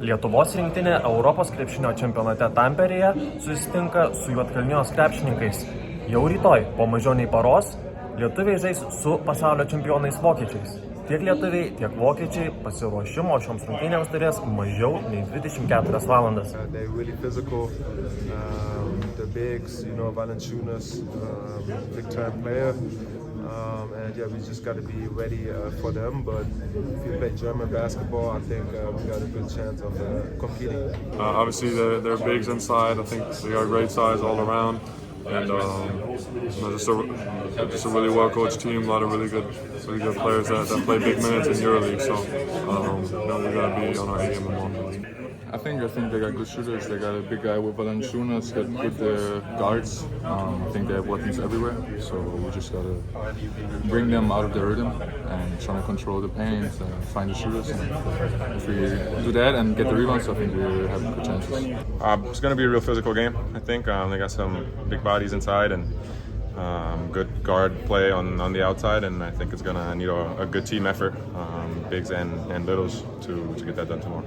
Lietuvos rinktinė Europos krepšinio čempionate Tamperėje susitinka su Juodkalnijos krepšininkais. Jau rytoj, po mažiau nei paros, lietuviai žais su pasaulio čempionais vokiečiais. Tiek lietuviai, tiek vokiečiai pasiruošimo šioms rungtynėms turės mažiau nei 24 valandas. They're really physical. The bigs, Valanciunas, big time player. And yeah, we just got to be ready for them. But if you play German basketball, I think we got a good chance of competing. Obviously, they're bigs inside. I think they got great size all around. And just a really well-coached team. A lot of really good players that play big minutes in EuroLeague. So we gotta be on our A game more. I think they got good shooters. They got a big guy with Valanciunas, got good guards. I think they have weapons everywhere. So we just gotta bring them out of the rhythm and try to control the paint, find the shooters. And if we do that and get the rebounds, I think we have good chances. It's gonna be a real physical game. I think they got some big bodies inside and good guard play on the outside, and I think it's gonna need a good team effort, bigs and littles, to get that done tomorrow.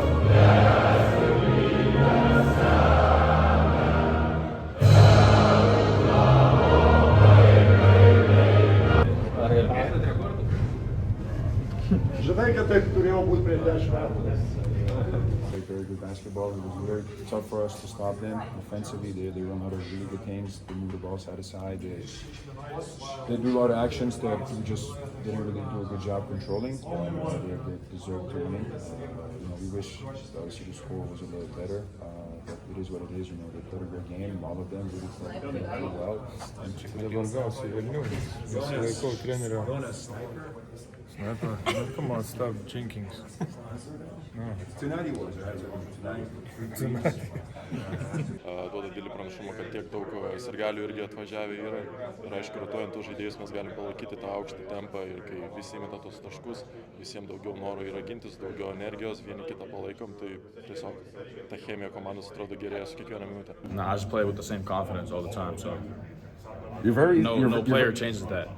Žinai, kad taip turėjo būti prieš 10 metų. Very good basketball. It was very tough for us to stop them offensively. They run out of really good games. They move the ball side to side. They do a lot of actions that we just didn't really do a good job controlling. They deserve to win. We wish obviously the score was a little better, but it is what it is. They played a great game. All of them really played well. Labiausiai Vilnius, nes laikau trenerio. Come on, stop drinking. Tonight he was. Duoda didelį pranašumą, kad tiek daug sirgalių irgi atvažiavę yra. Ir aišku, rotuojant tų žaidėjus mes galim palaikyti tą aukštą tempą ir kai visi įmeta tos taškus, visiems daugiau noro yra gintis, daugiau energijos, vieni kitą palaikom, tai tiesiog ta chemija komandos atrodo gerėja su kiekviena minutė. I just play with the same confidence all the time, so No player changes that.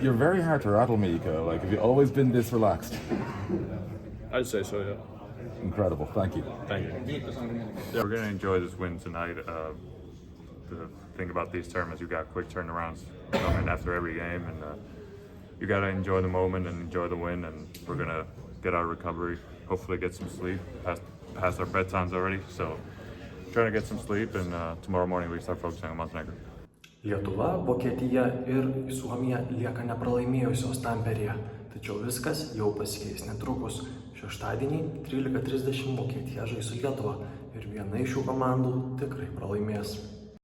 You're very hard to rattle, Mika. Like, have you always been this relaxed? I'd say so, yeah. Incredible. Thank you. Thank you. Yeah, we're gonna enjoy this win tonight. The thing about these tournaments, you got quick turnarounds coming after every game, and you gotta enjoy the moment and enjoy the win. And we're gonna get our recovery, hopefully get some sleep. Past our bedtimes already, so trying to get some sleep. And tomorrow morning we start focusing on Montenegro. Lietuva, Vokietija ir Suomija lieka nepralaimėjusios Tamperėje, tačiau viskas jau pasikeis netrukus. Šeštadienį 13:30 Vokietija žais su Lietuva ir viena iš šių komandų tikrai pralaimės.